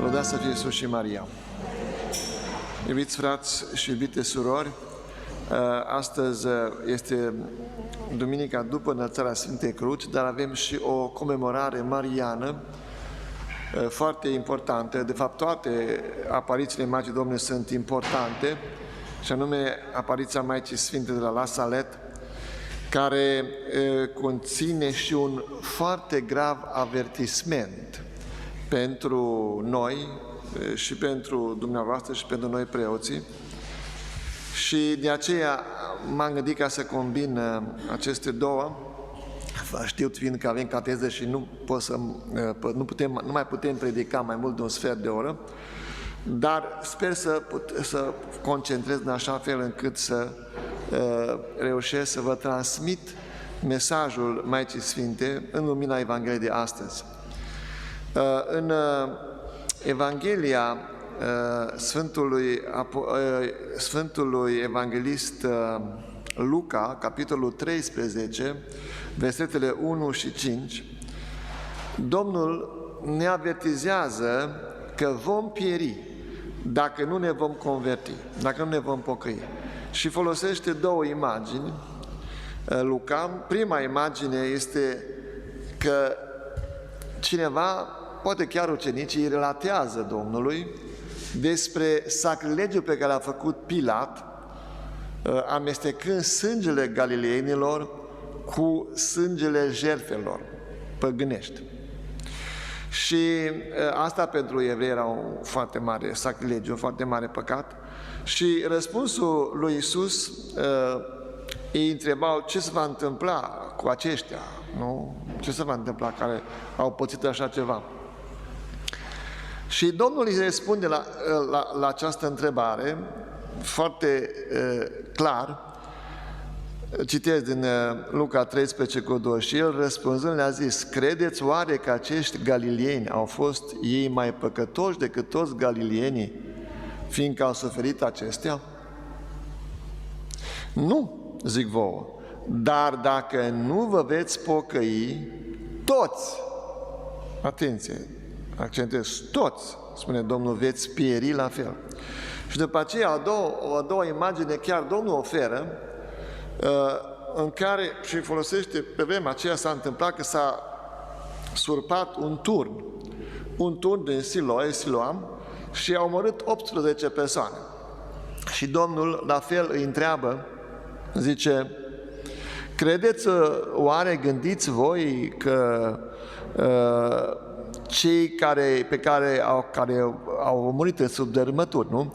Lăudați să fie Iisus și Maria. Iubiți frați și iubite surori, astăzi este duminica după înălțarea Sfintei Cruci, dar avem și o comemorare mariană foarte importantă. De fapt, toate aparițiile Maicii Domnului sunt importante, și anume apariția Maicii Sfinte de la La Salette, care conține și un foarte grav avertisment pentru noi și pentru dumneavoastră și pentru noi preoții. Și de aceea m-am gândit ca să combin aceste două, știut fiind că avem cateză și nu mai putem predica mai mult de un sfert de oră, dar sper să concentrez în așa fel încât să reușesc să vă transmit mesajul Maicii Sfinte în lumina Evangheliei de astăzi. În Evanghelia Sfântului Evanghelist Luca, capitolul 13, versetele 1 și 5, Domnul ne avertizează că vom pieri dacă nu ne vom converti, dacă nu ne vom pocăi. Și folosește două imagini, Luca. Prima imagine este că cineva, poate chiar ucenicii, relatează Domnului despre sacrilegiul pe care l-a făcut Pilat, amestecând sângele galileenilor cu sângele jertfelor păgânești. Și asta pentru evrei era un foarte mare sacrilegiu, un foarte mare păcat. Și răspunsul lui Iisus, ei întrebau ce se va întâmpla cu aceștia, nu? Ce se va întâmpla care au pățit așa ceva? Și Domnul îi răspunde la această întrebare foarte clar. Citez din Luca 13 cu 2. Și el răspunzând le-a zis: credeți oare că acești galilieni au fost ei mai păcătoși decât toți galilienii, fiindcă au suferit acestea? Nu, zic vouă, dar dacă nu vă veți pocăi, toți, atenție, accentez, toți, spune Domnul, veți pieri la fel. Și după aceea, a doua imagine, chiar Domnul oferă, în care și folosește, pe vremea aceea s-a întâmplat că s-a surpat un turn din Siloam, și a omorât 18 persoane. Și Domnul la fel îi întreabă, zice: credeți oare, gândiți voi că cei care au murit sub dărâmături, nu?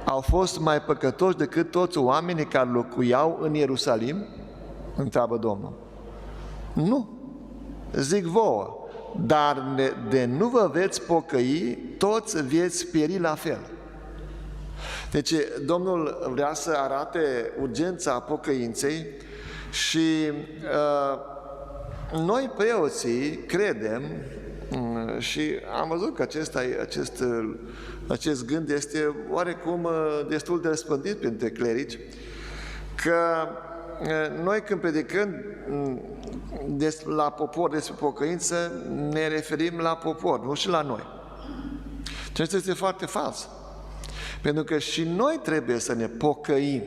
Au fost mai păcătoși decât toți oamenii care locuiau în Ierusalim? Întreabă Domnul. Nu, zic vouă, dar de nu vă veți pocăi, toți veți pieri la fel. Deci Domnul vrea să arate urgența pocăinței și noi preoții credem, și am văzut că acest gând este oarecum destul de răspândit printre clerici, că noi când predicăm la popor despre pocăință, ne referim la popor, nu și la noi. Și asta este foarte fals. Pentru că și noi trebuie să ne pocăim.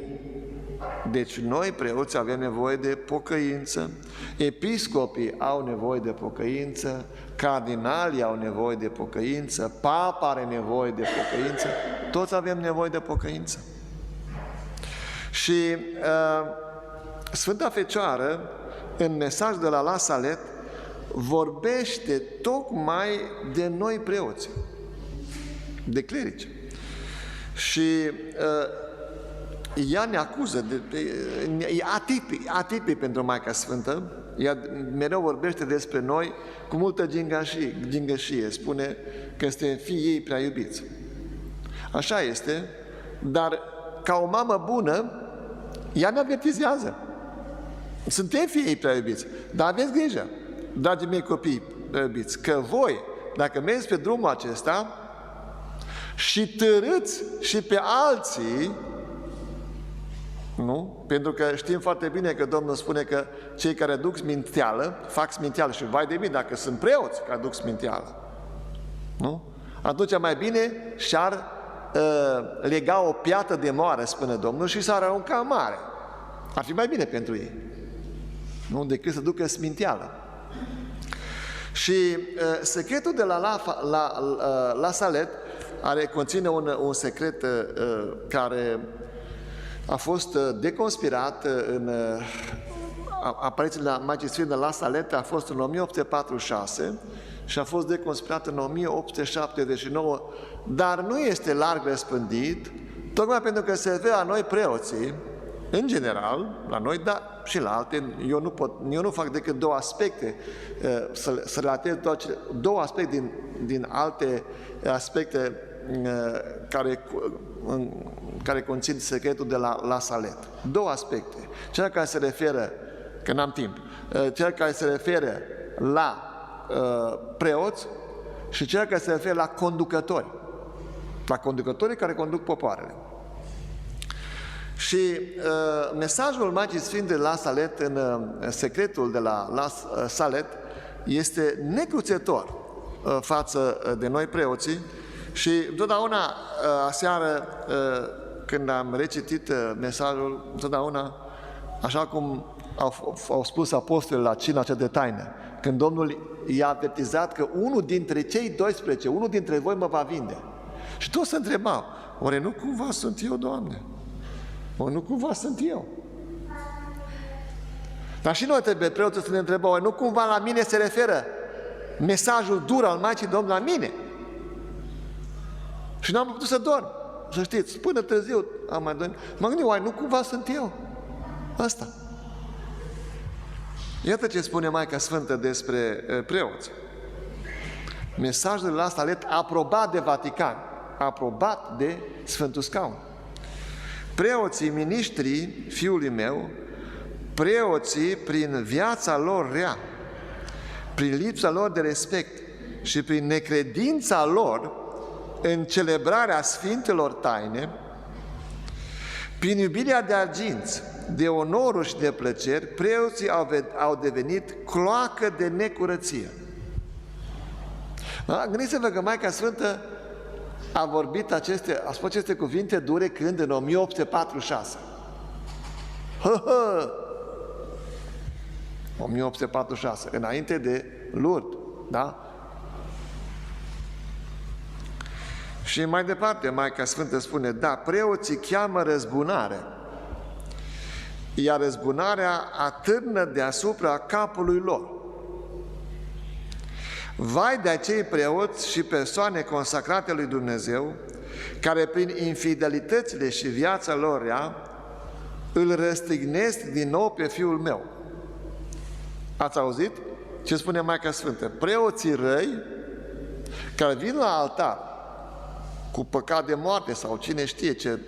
Deci noi, preoții, avem nevoie de pocăință, episcopii au nevoie de pocăință, cardinalii au nevoie de pocăință, papa are nevoie de pocăință, toți avem nevoie de pocăință. Și Sfânta Fecioară, în mesaj de la La Salette, vorbește tocmai de noi preoți, de clerici. Și ea ne acuză, e atipic pentru Maica Sfântă, ea mereu vorbește despre noi cu multă gingășie, spune că suntem fiii ei prea iubiți. Așa este, dar ca o mamă bună, ea ne avertizează. Suntem fiii ei prea iubiți, dar aveți grijă, dragii mei copii prea iubiți, că voi, dacă mergeți pe drumul acesta și târâți și pe alții, nu? Pentru că știm foarte bine că Domnul spune că cei care duc sminteală, fac sminteală, și vai de mine dacă sunt preoți care duc sminteală. Nu? Atunci mai bine și-ar lega o piatră de moară, spune Domnul, și s-ar arunca în mare. Ar fi mai bine pentru ei, nu decât să ducă sminteală. Și secretul de la Salet conține un secret care a fost deconspirat în apariția la Magii Sfinte la Salet, a fost în 1846 și a fost deconspirat în 1879, dar nu este larg răspândit, tocmai pentru că se vede la noi preoții, în general, la noi, dar și la alte. Eu nu fac decât două aspecte, să relatez două aspecte din alte aspecte care conțin secretul de la Salet. Două aspecte. Cel care se referă, că n-am timp, cel care se referă la preoți și cel care se referă la conducători. La conducătorii care conduc popoarele. Și mesajul Magii Sfinte de la Salet, în secretul de la Salet, este necruțător față de noi preoții. Și totdeauna, aseară, când am recitit mesajul, totdeauna, așa cum au spus apostolii la cina cea de taină, când Domnul i-a avertizat că unul dintre cei 12, unul dintre voi mă va vinde. Și toți se întrebau, oare nu cumva sunt eu, Doamne? Oare nu cumva sunt eu? Dar și noi trebuie, preoții, să ne întrebăm, oare nu cumva la mine se referă mesajul dur al Maicii Domnului la mine? Și n-am putut să dorm, să știți, până târziu am mai dormit. Mă gândim, oare nu cumva sunt eu? Asta. Iată ce spune Maica Sfântă despre preoți. Mesajul la Salet aprobat de Vatican, aprobat de Sfântul Scaun. Preoții, miniștrii fiului meu, preoții prin viața lor rea, prin lipsa lor de respect și prin necredința lor în celebrarea Sfintelor Taine, prin iubirea de arginți, de onoruri și de plăceri, preoții au devenit cloacă de necurăție. Da? Gândiți-vă că Maica Sfântă a spus aceste cuvinte dure când? În 1846. 1846, înainte de Lourdes, da? Și mai departe, Maica Sfântă spune, da, preoții cheamă răzbunare, iar răzbunarea atârnă deasupra capului lor. Vai de acei preoți și persoane consacrate lui Dumnezeu, care prin infidelitățile și viața lor rea, îl răstignesc din nou pe Fiul meu. Ați auzit ce spune Maica Sfântă? Preoții răi, care vin la altar cu păcat de moarte sau cine știe ce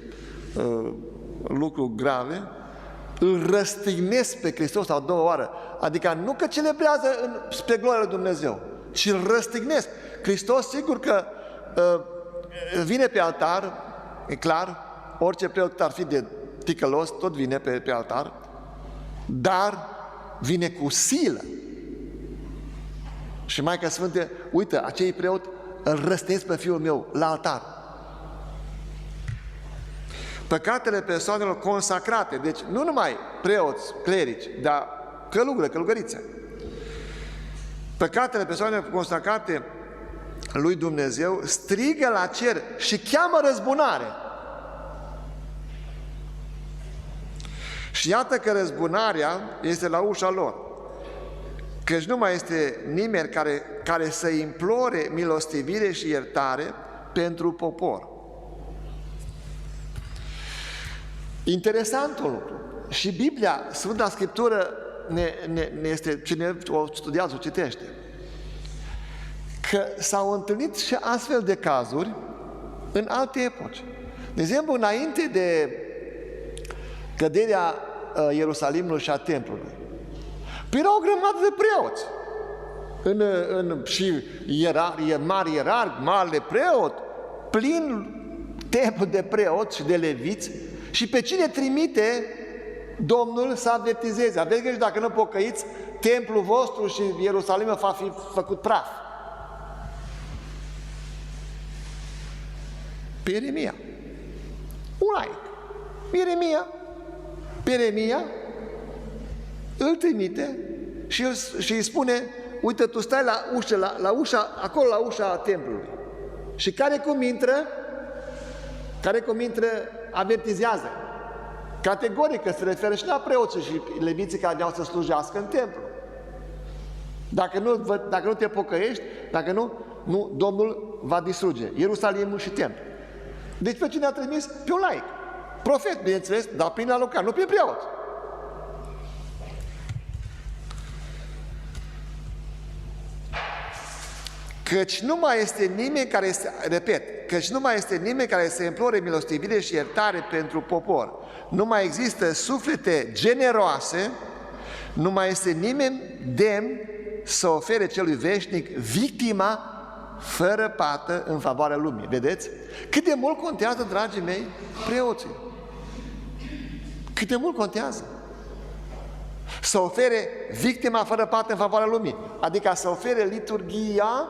lucruri grave, îl răstignesc pe Hristos a doua oară. Adică nu că celebrează spre gloria lui Dumnezeu, ci îl răstignesc. Hristos, sigur că vine pe altar, e clar, orice preot ar fi de ticălos, tot vine pe altar, dar vine cu silă. Și Maica Sfântă, uite, acei preot îl răstignesc pe Fiul meu la altar. Păcatele persoanelor consacrate, deci nu numai preoți, clerici, dar călugărițe. Păcatele persoanelor consacrate lui Dumnezeu strigă la cer și cheamă răzbunare. Și iată că răzbunarea este la ușa lor, căci nu mai este nimeni care să implore milostivire și iertare pentru popor. Interesant un lucru. Și Biblia, Sfânta Scriptură, ne este, cine o studiază, o citește, că s-au întâlnit și astfel de cazuri în alte epoci. De exemplu, înainte de căderea Ierusalimului și a templului, erau o grămadă de preoți. Și mari ierarhi, marele preot, plin templu de preoți și de leviți, și pe cine trimite Domnul să avertizeze? Aveți grijă, dacă nu pocăiți, templul vostru și Ierusalimul va fi făcut praf. Pe Ieremia. Un laic. Ieremia îl trimite și îi spune: uite, tu stai la ușa, acolo la ușa templului. Și care cum intră, avertizează. Categoric, că se referă și la preoții și leviții care ne-au să slujească în templu. Dacă nu te pocăiești, dacă nu, Domnul va distruge Ierusalimul și templu. Deci pe cine a trimis? Pe un laic. Profet, bineînțeles, dar prin alocat, nu prin preot. Căci nu mai este nimeni care să implore milostivire și iertare pentru popor. Nu mai există suflete generoase, nu mai este nimeni demn să ofere celui veșnic victima fără pată în favoarea lumii. Vedeți? Cât de mult contează, dragii mei, preoții. Cât de mult contează. Să ofere victima fără pată în favoarea lumii. Adică să ofere liturghia,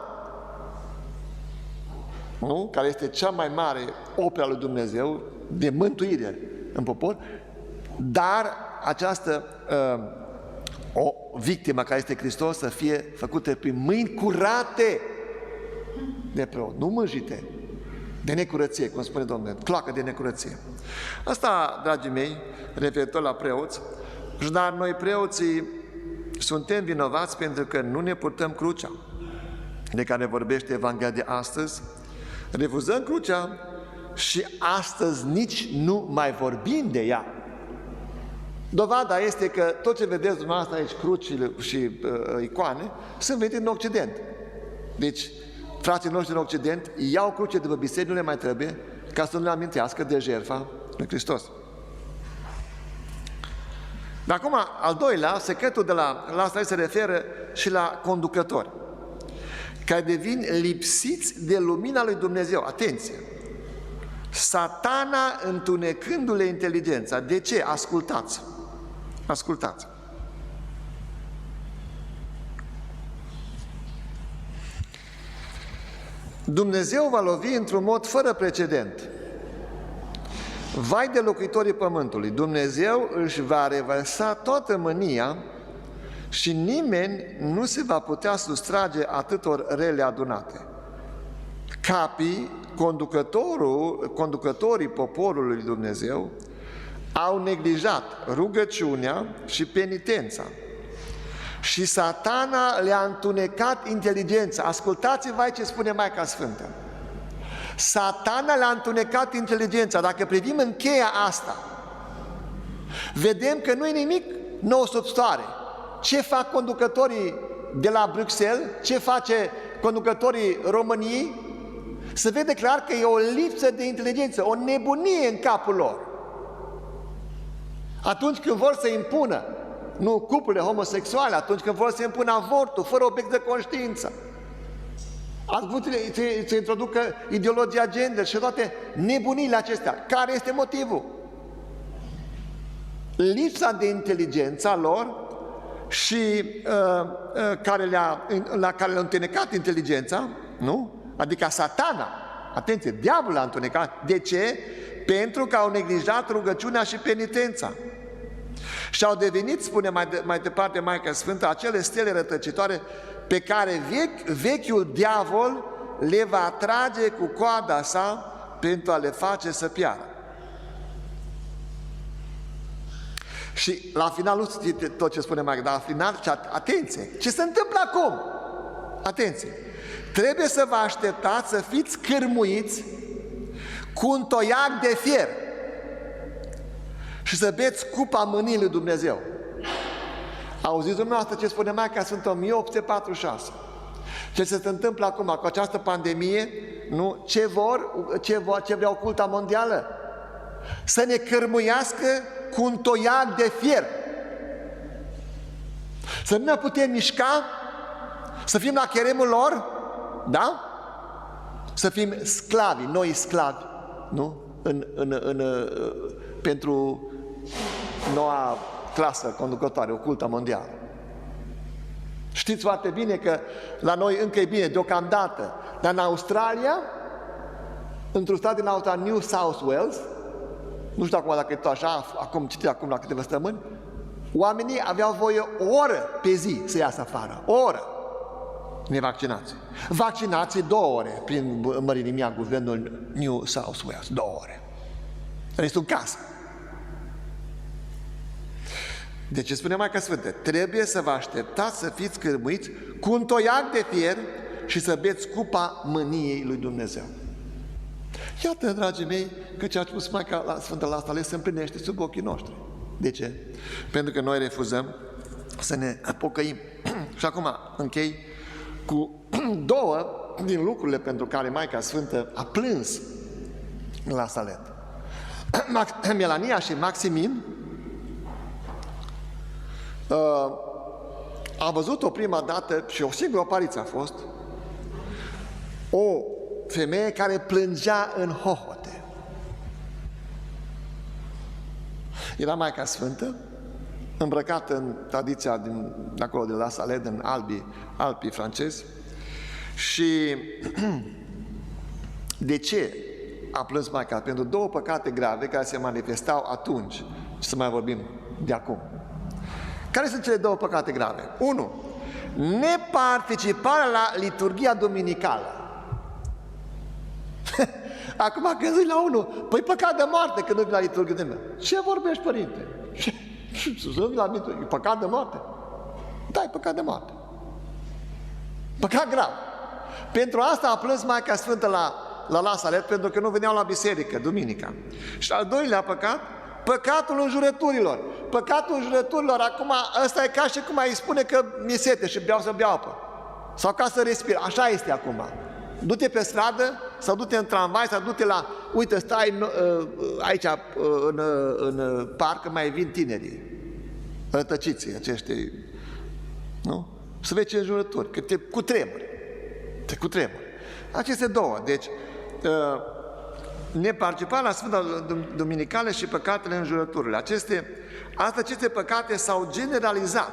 nu? Care este cea mai mare operă lui Dumnezeu de mântuire în popor, dar această o victimă care este Hristos să fie făcută prin mâini curate de preot, nu mânjite de necurăție, cum spune Domnul, cloacă de necurăție. Asta, dragii mei, referitor la preoți, dar noi preoții suntem vinovați pentru că nu ne purtăm crucea de care vorbește Evanghelia de astăzi, refuzăm crucea și astăzi nici nu mai vorbim de ea. Dovada este că tot ce vedeți dumneavoastră aici, crucile și icoane, sunt venite în Occident. Deci, frații noștri în Occident iau cruce de pe biserici, nu le mai trebuie, ca să nu le amintească de jertfa lui Hristos. Dar acum, al doilea, secretul de la asta se referă și la conducători, care devin lipsiți de lumina lui Dumnezeu. Atenție! Satana întunecându-le inteligența. De ce? Ascultați! Ascultați! Dumnezeu va lovi într-un mod fără precedent. Vai de locuitorii pământului! Dumnezeu își va revărsa toată mânia și nimeni nu se va putea sustrage atâtor rele adunate. Capii, conducătorii poporului lui Dumnezeu au neglijat rugăciunea și penitența și Satana le-a întunecat inteligența. Ascultați-vă ce spune Maica Sfântă. Satana le-a întunecat inteligența. Dacă privim în cheia asta, vedem că nu e nimic nou sub soare. Ce fac conducătorii de la Bruxelles? Ce face conducătorii României? Se vede clar că e o lipsă de inteligență, o nebunie în capul lor. Atunci când vor să impună, nu cuplurile homosexuale, atunci când vor să impună avortul fără obiect de conștiință, să introducă ideologia gender și toate nebunile acestea. Care este motivul? Lipsa de inteligență a lor și la care le-a întunecat inteligența, nu? Adică Satana, atenție, diavolul a întunecat. De ce? Pentru că au neglijat rugăciunea și penitența. Și au devenit, spune mai departe Maica Sfântă, acele stele rătăcitoare pe care vechiul diavol le va atrage cu coada sa pentru a le face să piară. Și la final, nu știți tot ce spune Maica, dar la final, atenție, ce se întâmplă acum? Atenție! Trebuie să vă așteptați să fiți cârmuiți cu un toiac de fier și să beți cupa mâniei lui Dumnezeu. Auziți dumneavoastră ce spune Maica Sfântă 1846? Ce se întâmplă acum cu această pandemie? Nu? Ce vrea culta mondială? Să ne cârmuiască cu un toiac de fier. Să nu ne putem mișca, să fim la cheremul lor, da? Să fim sclavi, noi sclavi, nu? Pentru noua clasă conducătoare, ocultă mondială. Știți foarte bine că la noi încă e bine deocamdată, dar în Australia într-un stat din alta New South Wales, nu știu acum dacă e tot așa, acum citit acum la câteva săptămâni, oamenii aveau voie o oră pe zi să iasă afară, o oră nevaccinați. Vaccinații 2 ore prin mărinimea guvernul New South Wales, 2 ore. Restul în casă. Deci spune Maica Sfântă, trebuie să vă așteptați să fiți cârmuiți cu un toiac de fier și să beți cupa mâniei lui Dumnezeu. Iată, dragii mei, că ce a spus Maica Sfântă la asta se împlinește sub ochii noștri. De ce? Pentru că noi refuzăm să ne pocăim. Și acum închei cu 2 din lucrurile pentru care Maica Sfântă a plâns la Salet. Melania și Maximin a văzut-o prima dată și o singură apariție a fost o femeie care plângea în hohote. Era Maica Sfântă, îmbrăcată în tradiția de acolo, de la Salet, în albii francezi. Și de ce a plâns Maica? Pentru 2 păcate grave care se manifestau atunci, și să mai vorbim de acum. Care sunt cele 2 păcate grave? 1. Neparticiparea la liturghia duminicală. Acum când zici la unul, păi păcat de moarte că nu vii la liturghie de mea. Ce vorbești, părinte? Să nu vii la liturghie? Păcat de moarte? Da, e păcat de moarte. Păcat grav. Pentru asta a plâns Maica Sfântă la Salet, pentru că nu veneau la biserică duminica. Și al 2-lea păcat, păcatul înjurăturilor. Păcatul înjurăturilor, acum ăsta e ca și cum ai spune că mi-e sete și beau să beau apă. Sau ca să respir. Așa este acum. Du-te pe stradă, sau du-te în tramvai, sau du-te la... Uite, stai aici în parc, mai vin tinerii. Rătăciții acești, nu? Să vezi ce înjurături, că te cutremuri. Te cutremuri. Aceste 2. Deci, neparticiparea la Sfânta Duminicală și păcatele înjurăturile. Aceste păcate s-au generalizat.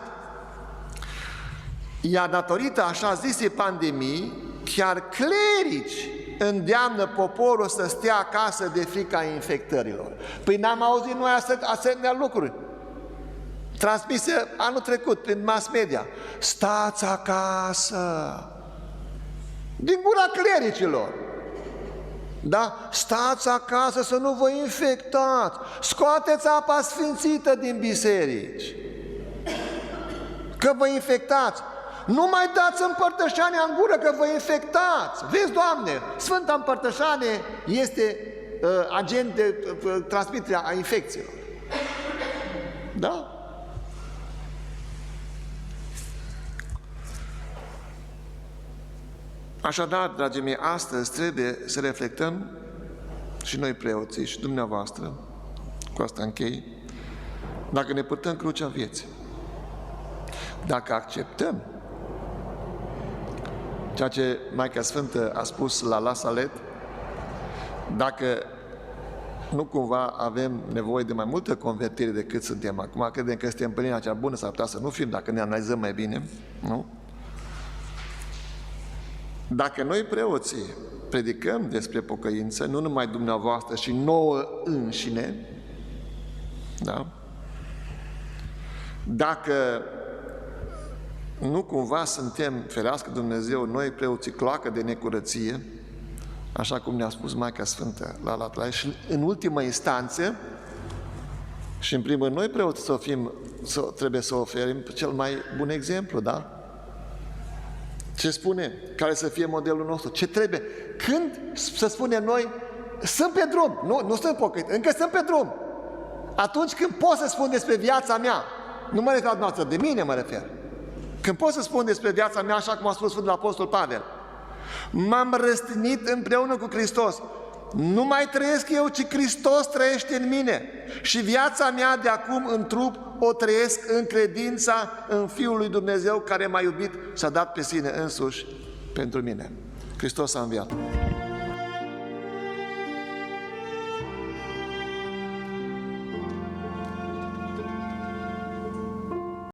Iar datorită așa zisei pandemii, chiar clerici îndeamnă poporul să stea acasă de frica infectărilor. Păi n-am auzit noi asemenea lucruri transmise anul trecut prin mass media. Stați acasă! Din gura clericilor. Da? Stați acasă să nu vă infectați. Scoateți apa sfințită din biserici. Că vă infectați. Nu mai dați împărtășania în gură că vă infectați. Vezi, Doamne, Sfânta Împărtășanie este agent de transmitere a infecțiilor. Da? Așadar, dragii mei, astăzi trebuie să reflectăm și noi preoții și dumneavoastră, cu asta închei, dacă ne purtăm crucea vieții, dacă acceptăm ceea ce Maica Sfântă a spus la Salet, dacă nu cumva avem nevoie de mai multă convertire decât suntem acum, credem că suntem pe linia cea bună, s-ar putea să nu fim dacă ne analizăm mai bine, nu? Dacă noi preoții predicăm despre pocăință, nu numai dumneavoastră și nouă înșine, da? Dacă nu cumva suntem, ferească Dumnezeu, noi preoții cloacă de necurăție, așa cum ne-a spus Maica Sfântă la Latlaie, și în ultimă instanță, și în primul rând noi preoții trebuie să oferim cel mai bun exemplu, da? Ce spune? Care să fie modelul nostru? Ce trebuie? Când să spunem noi, sunt pe drum, nu sunt pocăit, încă sunt pe drum. Atunci când pot să spun despre viața mea, nu mă refer la dumneavoastră, de mine mă refer. Când pot să spun despre viața mea, așa cum a spus Sfântul Apostol Pavel, m-am răstignit împreună cu Hristos. Nu mai trăiesc eu, ci Hristos trăiește în mine. Și viața mea de acum în trup o trăiesc în credința în Fiul lui Dumnezeu care m-a iubit și a dat pe sine însuși pentru mine. Hristos a înviat.